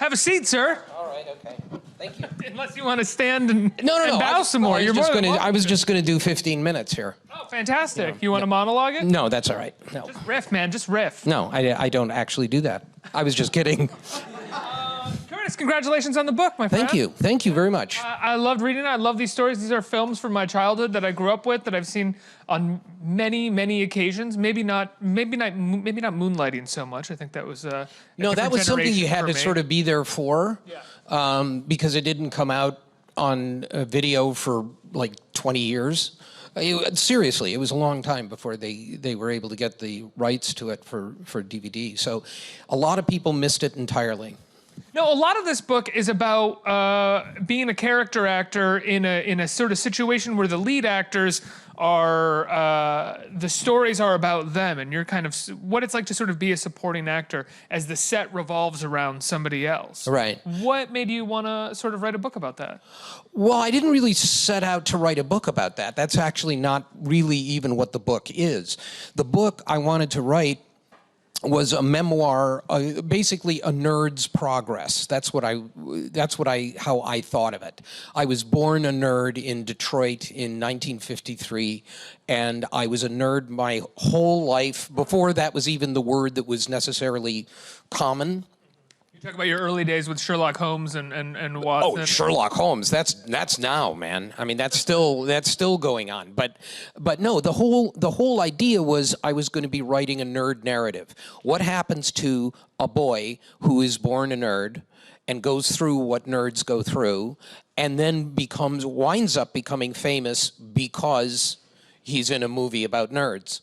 Have a seat, sir. All right, okay. Thank you. Unless you want to stand and, No. and bow some more. I was just gonna do 15 minutes here. Oh, fantastic. You want to monologue it? No, that's all right. No. Just riff, man. Just riff. No, I don't actually do that. I was just kidding. Curtis, congratulations on the book, my friend. Thank you. Thank you very much. I loved reading it. I love these stories. These are films from my childhood that I grew up with, that I've seen on many, many occasions. Maybe not moonlighting so much. I think that was No, that was something you had to sort of be there for, because it didn't come out on video for like 20 years. Seriously, it was a long time before they were able to get the rights to it for DVD. So a lot of people missed it entirely. No, a lot of this book is about being a character actor in a sort of situation where the lead actors are, the stories are about them, and you're kind of what it's like to sort of be a supporting actor as the set revolves around somebody else. Right. What made you want to sort of write a book about that? Well, I didn't really set out to write a book about that. That's actually not really even what the book is. The book I wanted to write was a memoir, basically a nerd's progress. How I thought of it. I was born a nerd in Detroit in 1953, and I was a nerd my whole life. Before that was even the word that was necessarily common. You talk about your early days with Sherlock Holmes and Watson. Oh, Sherlock Holmes. That's now, man. I mean, that's still going on. But no, the whole idea was I was going to be writing a nerd narrative. What happens to a boy who is born a nerd and goes through what nerds go through, and then winds up becoming famous because he's in a movie about nerds,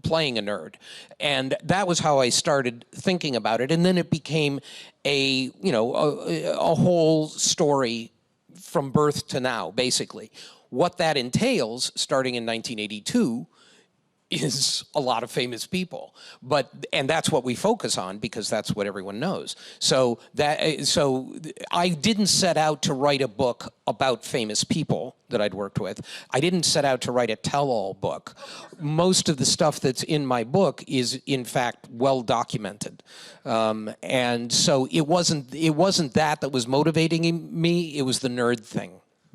playing a nerd. And that was how I started thinking about it. And then it became a whole story from birth to now, basically. What that entails, starting in 1982, is a lot of famous people, and that's what we focus on because that's what everyone knows. So I didn't set out to write a book about famous people that I'd worked with. I didn't set out to write a tell-all book. Most of the stuff that's in my book is, in fact, well documented, and so it wasn't that was motivating me. It was the nerd thing.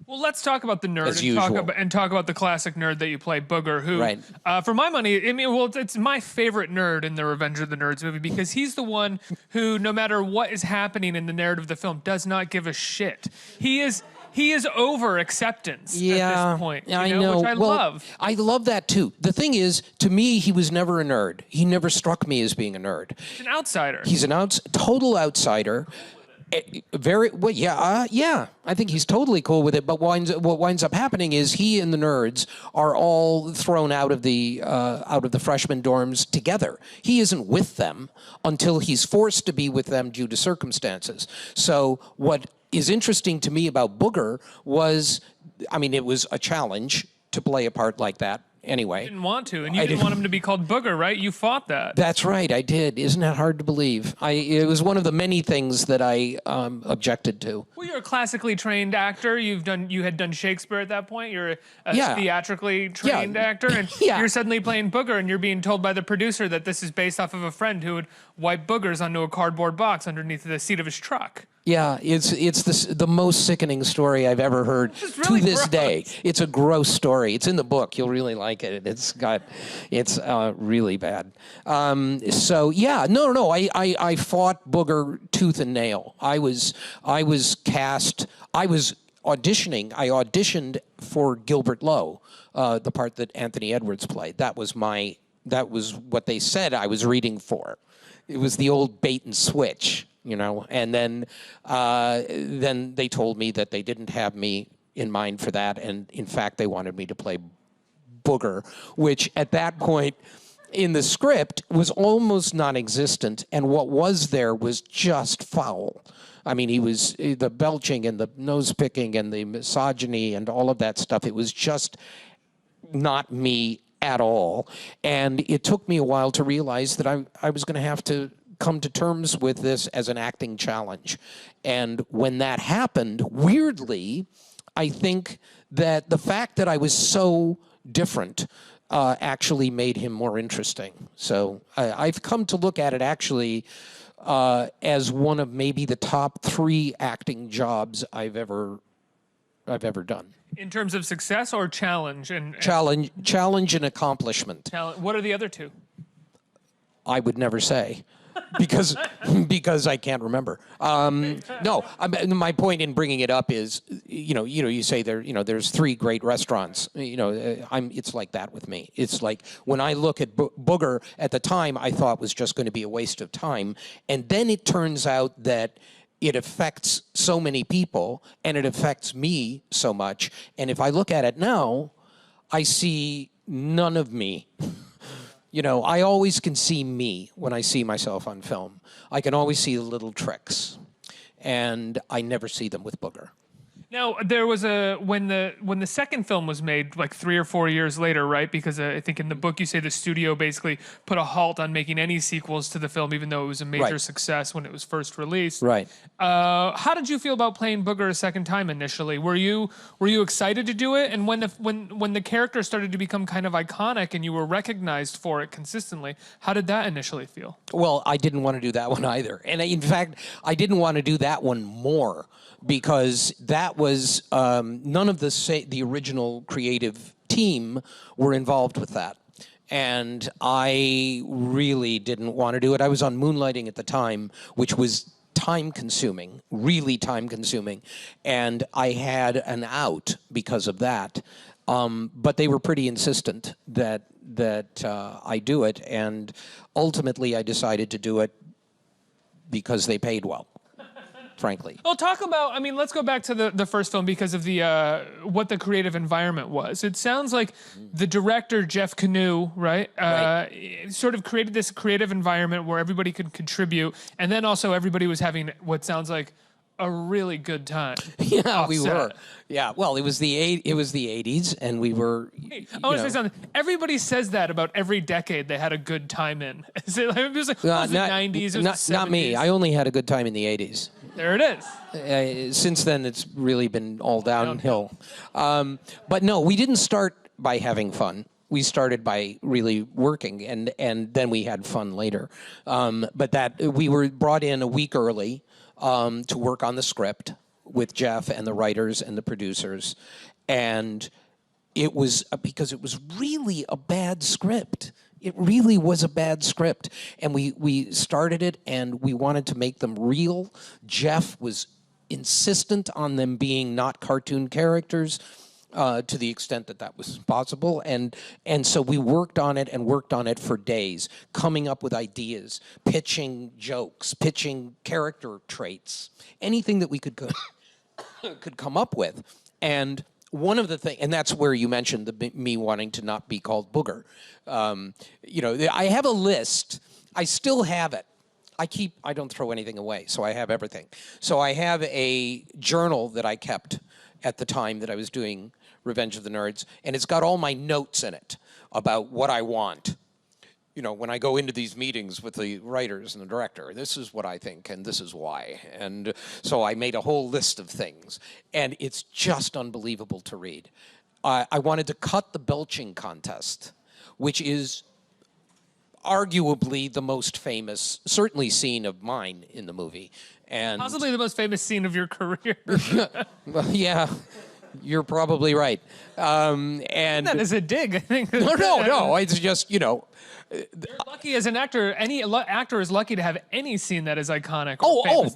Well, let's talk about the nerd and talk about the classic nerd that you play, Booger, who, right. For my money, it's my favorite nerd in the Revenge of the Nerds movie because he's the one who, no matter what is happening in the narrative of the film, does not give a shit. He is over acceptance at this point. I know. Which I love. I love that too. The thing is, to me, he was never a nerd. He never struck me as being a nerd. He's an outsider. He's total outsider. Very well, yeah. I think he's totally cool with it. But what winds up happening is he and the nerds are all thrown out of the freshman dorms together. He isn't with them until he's forced to be with them due to circumstances. So what is interesting to me about Booger was, it was a challenge to play a part like that. Anyway. You didn't want to, and you didn't want him to be called Booger, right? You fought that. That's right, I did. Isn't that hard to believe? It was one of the many things that I objected to. Well, you're a classically trained actor. You had done Shakespeare at that point. You're a theatrically trained actor, and you're suddenly playing Booger, and you're being told by the producer that this is based off of a friend who would wipe boogers onto a cardboard box underneath the seat of his truck. Yeah, it's the most sickening story I've ever heard to this day. It's a gross story. It's in the book. You'll really like it. It's really bad. So yeah, no. I fought Booger tooth and nail. I was cast. I was auditioning. I auditioned for Gilbert Lowe, the part that Anthony Edwards played. That was what they said I was reading for. It was the old bait and switch. And then they told me that they didn't have me in mind for that, and in fact they wanted me to play Booger, which at that point in the script was almost non-existent, and what was there was just foul. He was the belching and the nose picking and the misogyny and all of that stuff. It was just not me at all, and it took me a while to realize that I was going to have to come to terms with this as an acting challenge. And when that happened, weirdly, I think that the fact that I was so different actually made him more interesting. So I've come to look at it actually as one of maybe the top 3 acting jobs I've ever done. In terms of success or challenge? Challenge and accomplishment. What are the other 2? I would never say, because I can't remember. No, my point in bringing it up is, you say there's 3 great restaurants. It's like that with me. It's like when I look at Booger at the time, I thought was just going to be a waste of time, and then it turns out that it affects so many people, and it affects me so much. And if I look at it now, I see none of me. I always can see me when I see myself on film. I can always see the little tricks, and I never see them with Booger. Now, there was when the second film was made, like 3 or 4 years later, right? Because I think in the book you say the studio basically put a halt on making any sequels to the film, even though it was a major success when it was first released. Right. How did you feel about playing Booger a second time initially? Were you excited to do it? And when the character started to become kind of iconic and you were recognized for it consistently, how did that initially feel? Well, I didn't want to do that one either, and in fact, I didn't want to do that one more, because that was none of the original creative team were involved with that. And I really didn't want to do it. I was on Moonlighting at the time, which was time-consuming, really time-consuming, and I had an out because of that. But they were pretty insistent that I do it, and ultimately I decided to do it because they paid well. Frankly. Well, let's go back to the first film because of what the creative environment was. It sounds like the director, Jeff Canoe, right? Sort of created this creative environment where everybody could contribute, and then also everybody was having what sounds like a really good time. Yeah, we were. Yeah, well, it was the 80s, and we were. I want to say something. Everybody says that about every decade they had a good time in. It was like the 90s, it was the 70s. Not me. I only had a good time in the 80s. There it is. Since then, it's really been all downhill. But no, we didn't start by having fun. We started by really working, and then we had fun later. But that we were brought in a week early to work on the script with Jeff and the writers and the producers, and it was because it was really a bad script. It really was a bad script, and we started it, and we wanted to make them real. Jeff was insistent on them being not cartoon characters, to the extent that was possible, and so we worked on it for days, coming up with ideas, pitching jokes, pitching character traits, anything that we could come up with, and. One of the things, and that's where you mentioned me wanting to not be called Booger. I have a list. I still have it. I don't throw anything away, so I have everything. So I have a journal that I kept at the time that I was doing Revenge of the Nerds, and it's got all my notes in it about what I want. When I go into these meetings with the writers and the director, this is what I think, and this is why. And so I made a whole list of things, and it's just unbelievable to read. I wanted to cut the belching contest, which is arguably the most famous, certainly scene of mine in the movie. And possibly the most famous scene of your career. Well, yeah. You're probably right. And that is a dig, I think. No. It's just, You're lucky as an actor. Any actor is lucky to have any scene that is iconic.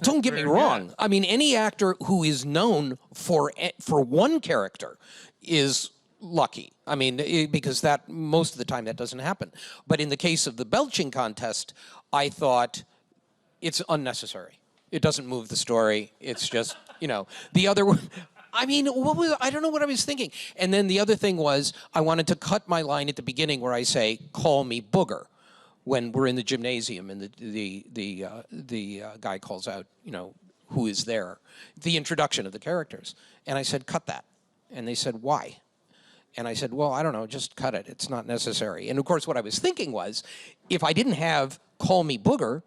Don't get me wrong. Yeah. I mean, any actor who is known for one character is lucky. I mean, because that most of the time that doesn't happen. But in the case of the belching contest, I thought it's unnecessary. It doesn't move the story. It's just, the other one. I mean, I don't know what I was thinking. And then the other thing was, I wanted to cut my line at the beginning where I say, "Call me Booger," when we're in the gymnasium and the guy calls out, who is there, the introduction of the characters. And I said, "Cut that." And they said, "Why?" And I said, "Well, I don't know, just cut it. It's not necessary." And of course, what I was thinking was, if I didn't have "Call me Booger,"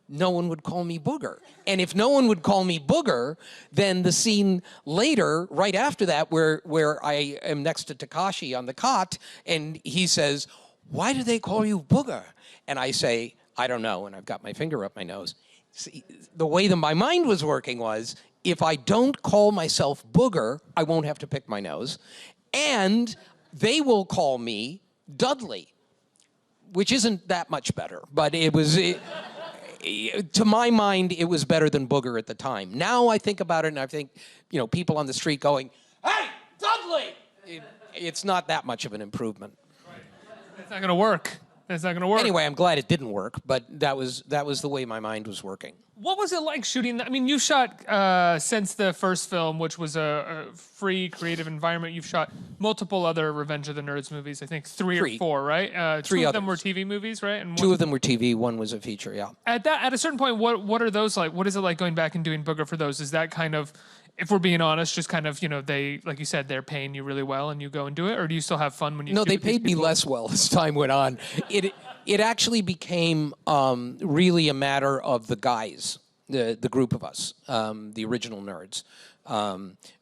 no one would call me Booger. And if no one would call me Booger, then the scene later, right after that, where I am next to Takashi on the cot, and he says, "Why do they call you Booger?" And I say, "I don't know," and I've got my finger up my nose. See, the way that my mind was working was, if I don't call myself Booger, I won't have to pick my nose, and they will call me Dudley, which isn't that much better, but it was, to my mind, it was better than Booger at the time. Now I think about it and I think, people on the street going, "Hey, Dudley!" It's not that much of an improvement. It's not going to work. It's not going to work. Anyway, I'm glad it didn't work, but that was the way my mind was working. What was it like shooting that? I mean, you shot, since the first film, which was a free, creative environment, you've shot multiple other Revenge of the Nerds movies, I think three or four, right? Three two of others. them were TV movies, right? And Two of them were TV, one was a feature, yeah. At a certain point, what are those like? What is it like going back and doing Booger for those? Is that kind of, if we're being honest, just kind of, they, like you said, they're paying you really well and you go and do it? Or do you still have fun when you No, shoot they with these paid me people? less well as time went on. It actually became really a matter of the guys, the group of us, the original nerds.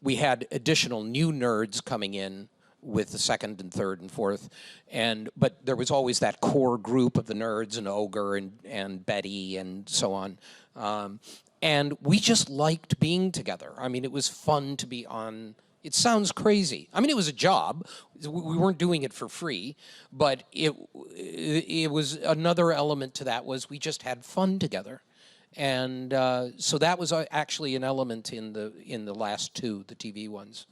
We had additional new nerds coming in with the second and third and fourth, but there was always that core group of the nerds and Ogre and Betty and so on. And we just liked being together. I mean, it was fun to be on. It sounds crazy. I mean, it was a job. We weren't doing it for free, but it was another element to that was we just had fun together. And so that was actually an element in the last two, the TV ones.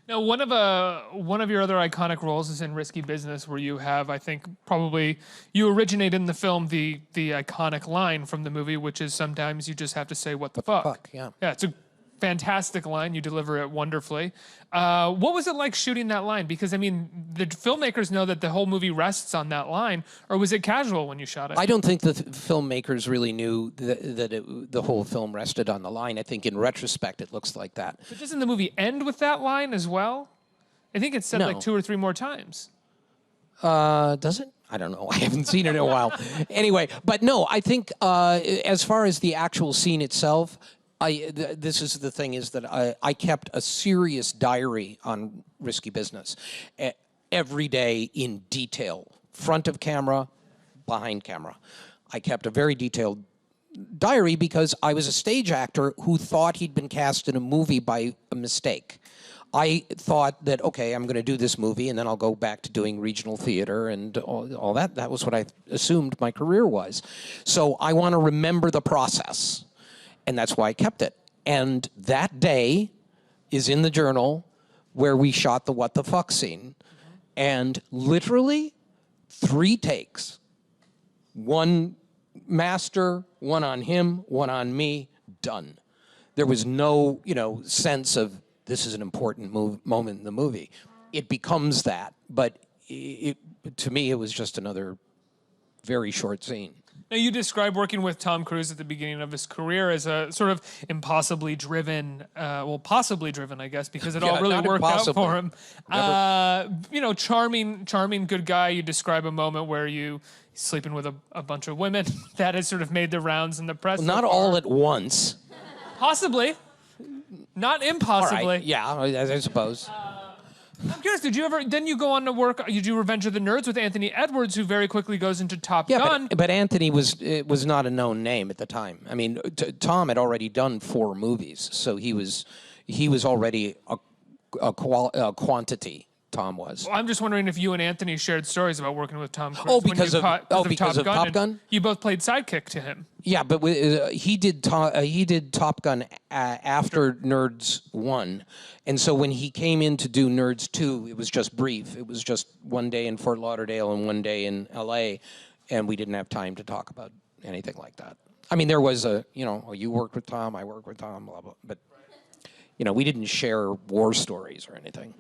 Now, one of your other iconic roles is in Risky Business, where you have, I think, probably you originate in the film the iconic line from the movie, which is sometimes you just have to say, "What the fuck?" Yeah. Yeah, it's a fantastic line. You deliver it wonderfully. What was it like shooting that line? Because, I mean, the filmmakers know that the whole movie rests on that line, or was it casual when you shot it? I don't think the filmmakers really knew that the whole film rested on the line. I think in retrospect it looks like that. But doesn't the movie end with that line as well? I think it's said No. like 2 or 3 more times. Does it? I don't know. I haven't seen it in a while. Anyway, but no, I think as far as the actual scene itself, this is the thing is that I kept a serious diary on Risky Business every day in detail, front of camera, behind camera. I kept a very detailed diary because I was a stage actor who thought he'd been cast in a movie by a mistake. I thought that, okay, I'm going to do this movie and then I'll go back to doing regional theater and all that. That was what I assumed my career was. So I want to remember the process. And that's why I kept it. And that day is in the journal where we shot the what the fuck scene. And literally 3 takes. One master, one on him, one on me, done. There was no, sense of this is an important moment in the movie. It becomes that. But to me, it was just another very short scene. Now, you describe working with Tom Cruise at the beginning of his career as a sort of impossibly driven, possibly driven, I guess, because it all really worked out for him. Charming, good guy. You describe a moment where he's sleeping with a bunch of women. That has sort of made the rounds in the press. Well, not all at once. Possibly. Not impossibly. All right. Yeah, I suppose. I'm curious, then you go on to work, you do Revenge of the Nerds with Anthony Edwards, who very quickly goes into Top Gun. But Anthony was not a known name at the time. I mean, Tom had already done 4 movies, so he was already a quantity. Tom was. Well, I'm just wondering if you and Anthony shared stories about working with Tom Cruise. Oh, because of Top Gun? You both played sidekick to him. Yeah, but he did Top Gun after Nerds 1, and so when he came in to do Nerds 2, it was just brief. It was just one day in Fort Lauderdale and one day in L.A., and we didn't have time to talk about anything like that. I mean, there was you worked with Tom, I worked with Tom, blah, blah, but we didn't share war stories or anything.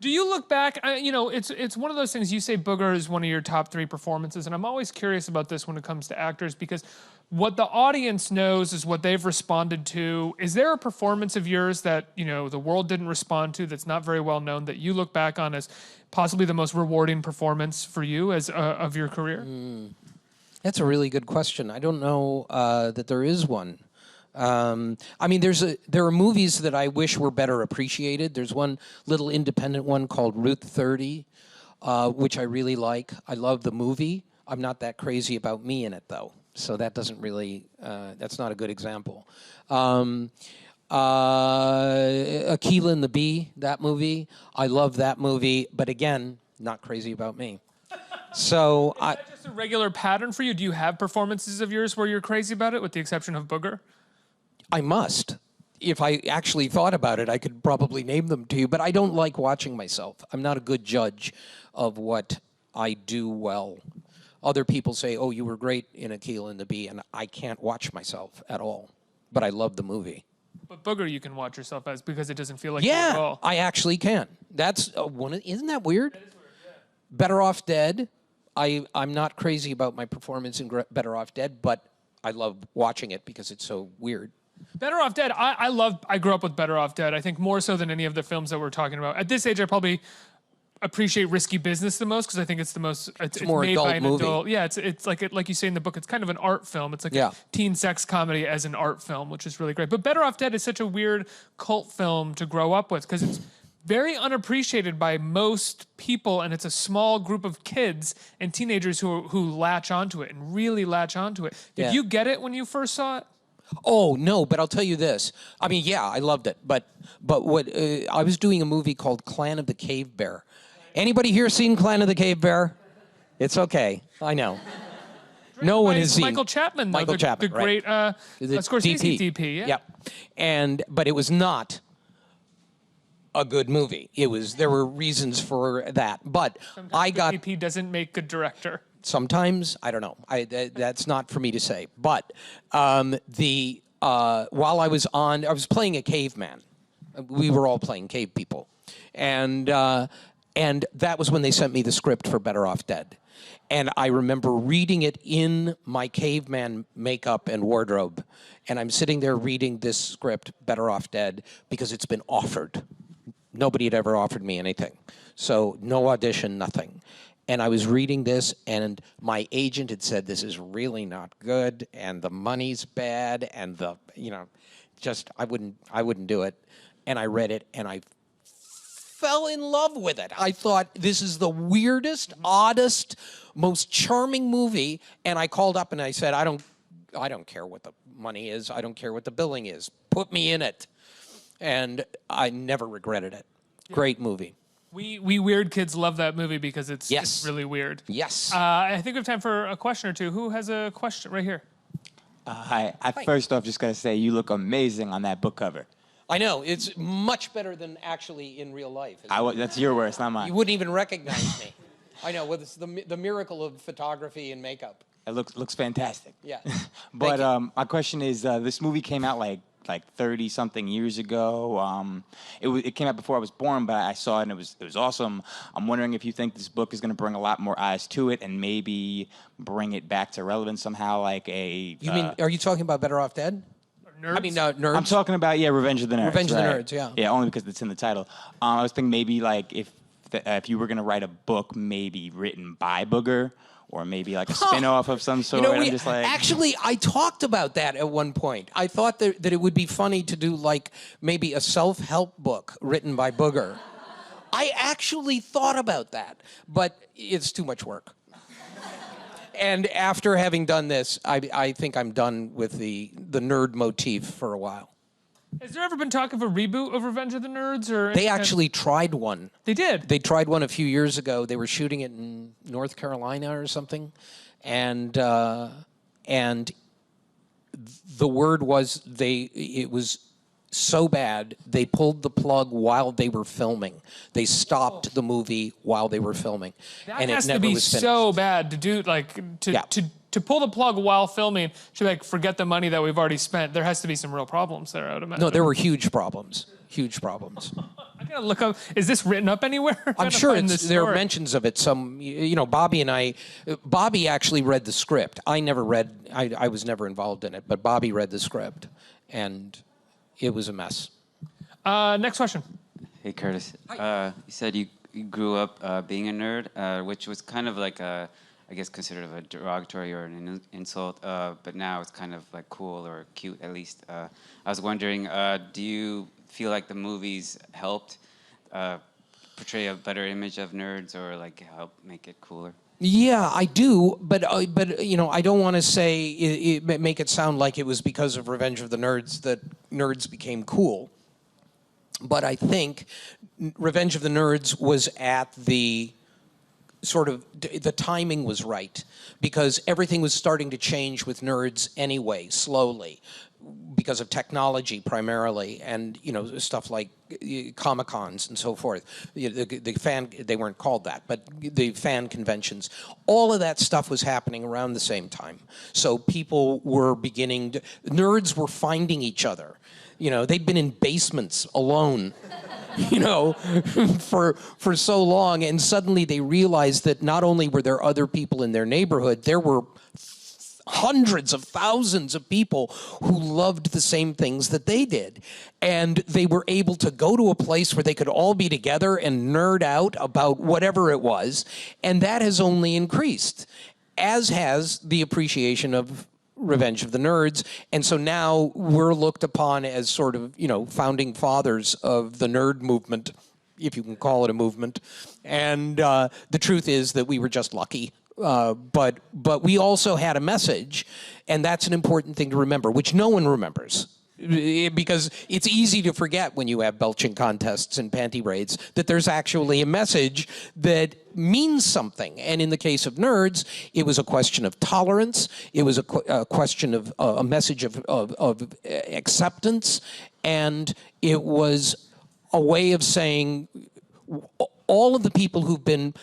Do you look back, it's one of those things, you say Booger is one of your top 3 performances, and I'm always curious about this when it comes to actors, because what the audience knows is what they've responded to. Is there a performance of yours that, the world didn't respond to, that's not very well known, that you look back on as possibly the most rewarding performance for you as of your career? That's a really good question. I don't know that there is one. I mean, there are movies that I wish were better appreciated. There's one little independent one called Route 30, which I really like. I love the movie. I'm not that crazy about me in it, though. So that doesn't really, that's not a good example. Akilah and the Bee, that movie, I love that movie, but again, not crazy about me. So Is that just a regular pattern for you? Do you have performances of yours where you're crazy about it, with the exception of Booger? I must. If I actually thought about it, I could probably name them to you, but I don't like watching myself. I'm not a good judge of what I do well. Other people say, oh, you were great in Akilah and the Bee, and I can't watch myself at all, but I love the movie. But Booger you can watch yourself as because it doesn't feel like you at Yeah, all. I actually can. That's isn't that weird? That is weird, yeah. Better Off Dead. I'm not crazy about my performance in Better Off Dead, but I love watching it because it's so weird. Better Off Dead, I grew up with Better Off Dead. I think more so than any of the films that we're talking about. At this age, I probably appreciate Risky Business the most because I think it's the most it's more made adult by an movie. adult. Yeah, it's like you say in the book, it's kind of an art film. It's like Yeah. a teen sex comedy as an art film, which is really great. But Better Off Dead is such a weird cult film to grow up with because it's very unappreciated by most people, and it's a small group of kids and teenagers who latch onto it and really latch onto it. Did Yeah. you get it when you first saw it? Oh no, but I'll tell you this. I mean, yeah, I loved it, but what I was doing a movie called Clan of the Cave Bear. Anybody here seen Clan of the Cave Bear? It's okay. I know. No one has seen Michael Chapman, though, Michael Chapman, the great the Scorsese DP. Yeah. Yep. But it was not a good movie. There were reasons for that, but I got DP doesn't make good director. sometimes I don't know. That's not for me to say. But while I was playing a caveman. We were all playing cave people, and that was when they sent me the script for Better Off Dead. And I remember reading it in my caveman makeup and wardrobe, and I'm sitting there reading this script, Better Off Dead, because it's been offered. Nobody had ever offered me anything, so no audition, nothing. And I was reading this, and my agent had said, this is really not good, and the money's bad, and I wouldn't do it. And I read it, and I fell in love with it. I thought, this is the weirdest, oddest, most charming movie. And I called up and I said, I don't care what the money is. I don't care what the billing is. Put me in it. And I never regretted it. Great movie. We weird kids love that movie because it's really weird. Yes. I think we have time for a question or two. Who has a question right here? Hi. First off, just got to say, you look amazing on that book cover. I know. It's much better than actually in real life. That's your words, not mine. You wouldn't even recognize me. I know. Well, it's the miracle of photography and makeup. It looks fantastic. Yeah. But my question is, this movie came out like 30-something years ago. It came out before I was born, but I saw it and it was awesome. I'm wondering if you think this book is going to bring a lot more eyes to it and maybe bring it back to relevance somehow, like a... You mean, are you talking about Better Off Dead? Nerds? I mean, Nerds. I'm talking about, Revenge of the Nerds. Revenge of the right? Nerds, yeah. Yeah, only because it's in the title. I was thinking maybe like if you were going to write a book maybe written by Booger, or maybe like a spin-off of some sort. I'm just like... Actually, I talked about that at one point. I thought that it would be funny to do like maybe a self-help book written by Booger. I actually thought about that, but it's too much work. And after having done this, I think I'm done with the nerd motif for a while. Has there ever been talk of a reboot of Revenge of the Nerds? Or They actually tried one. They did? They tried one a few years ago. They were shooting it in North Carolina or something. And the word was it was so bad, they pulled the plug while they were filming. They stopped the movie while they were filming. That and has it never to be was finished. so bad to do, to pull the plug while filming, to forget the money that we've already spent. There has to be some real problems there, I would imagine. No, there were huge problems. Huge problems. I gotta look up. Is this written up anywhere? I'm sure there are mentions of it. Bobby actually read the script. I was never involved in it, but Bobby read the script, and it was a mess. Next question. Hey, Curtis. You said you grew up being a nerd, which was kind of like I guess considered a derogatory or an insult, but now it's kind of like cool or cute at least. I was wondering, do you feel like the movies helped portray a better image of nerds or like help make it cooler? Yeah, I do, but you know, I don't want to say make it sound like it was because of Revenge of the Nerds that nerds became cool. But I think Revenge of the Nerds was at the sort of, the timing was right, because everything was starting to change with nerds anyway, slowly, because of technology primarily, and you know, stuff like Comic-Cons and so forth. The fan, they weren't called that, but the fan conventions. All of that stuff was happening around the same time. So people were beginning to, nerds were finding each other. You know, they'd been in basements alone, you know, for so long, and suddenly they realized that not only were there other people in their neighborhood, there were hundreds of thousands of people who loved the same things that they did. And they were able to go to a place where they could all be together and nerd out about whatever it was, and that has only increased, as has the appreciation of Revenge of the Nerds. And so now we're looked upon as sort of, you know, founding fathers of the nerd movement, if you can call it a movement. And the truth is that we were just lucky. But we also had a message, and that's an important thing to remember, which no one remembers. Because it's easy to forget when you have belching contests and panty raids that there's actually a message that means something. And in the case of nerds, it was a question of tolerance. It was a question of a message of acceptance. And it was a way of saying all of the people who've been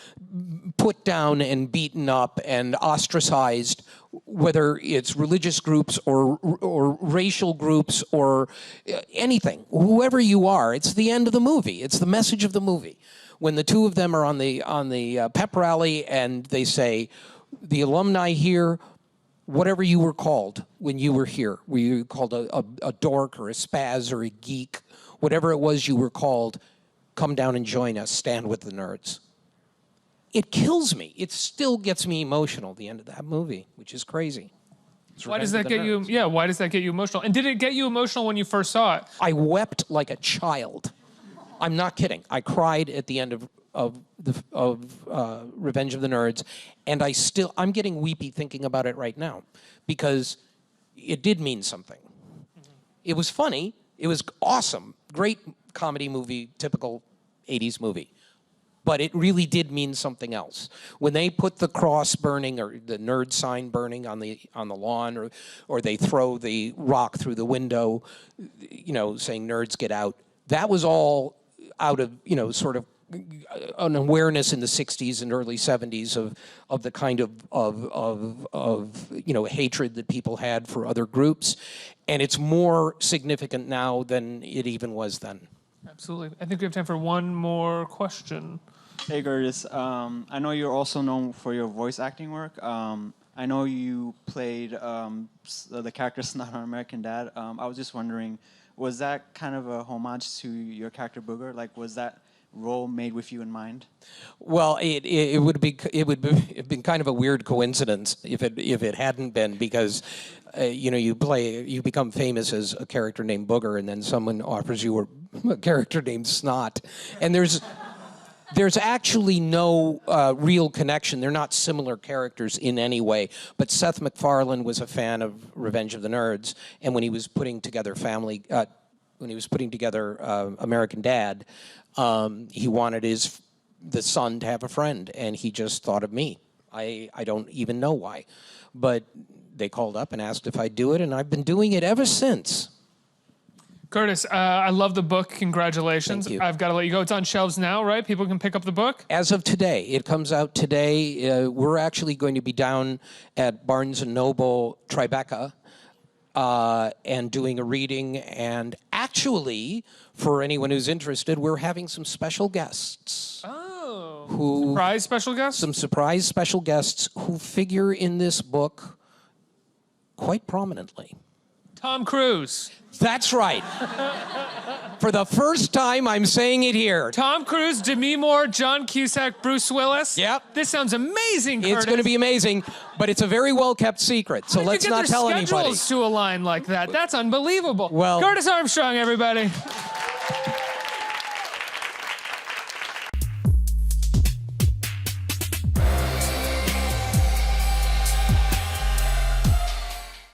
put down and beaten up and ostracized, whether it's religious groups or racial groups or anything, whoever you are, it's the end of the movie. It's the message of the movie. When the two of them are on the pep rally and they say, the alumni here, whatever you were called when you were here, were you called a dork or a spaz or a geek, whatever it was you were called, come down and join us, stand with the nerds. It kills me. It still gets me emotional, the end of that movie, which is crazy. Why does that get you? Yeah, why does that get you emotional? And did it get you emotional when you first saw it? I wept like a child. I'm not kidding. I cried at the end of Revenge of the Nerds, and I'm getting weepy thinking about it right now, because it did mean something. It was funny. It was awesome. Great comedy movie, typical 80s movie. But it really did mean something else. When they put the cross burning or the nerd sign burning on the lawn, or they throw the rock through the window, you know, saying nerds get out, that was all out of, you know, sort of an awareness in the 60s and early 70s of the kind of you know, hatred that people had for other groups. And it's more significant now than it even was then. Absolutely. I think we have time for one more question. Hey, Curtis. I know you're also known for your voice acting work. I know you played the character Snot on American Dad. I was just wondering, was that kind of a homage to your character Booger? Like, was that role made with you in mind? Well, it would have been kind of a weird coincidence if it hadn't been, because you know, you become famous as a character named Booger, and then someone offers you a character named Snot, and there's actually no real connection. They're not similar characters in any way. But Seth MacFarlane was a fan of Revenge of the Nerds, and when he was putting together American Dad, he wanted the son to have a friend, and he just thought of me. I don't even know why, but they called up and asked if I'd do it, and I've been doing it ever since. Curtis, I love the book. Congratulations. Thank you. I've got to let you go. It's on shelves now, right? People can pick up the book? As of today. It comes out today. We're actually going to be down at Barnes & Noble Tribeca and doing a reading. And actually, for anyone who's interested, we're having some special guests. Oh. Surprise special guests? Some surprise special guests who figure in this book quite prominently. Tom Cruise. That's right. For the first time, I'm saying it here. Tom Cruise, Demi Moore, John Cusack, Bruce Willis. Yep. This sounds amazing, Curtis. It's going to be amazing, but it's a very well-kept secret, so let's not tell anybody. How did you get their schedules to align like that? That's unbelievable. Well, Curtis Armstrong, everybody.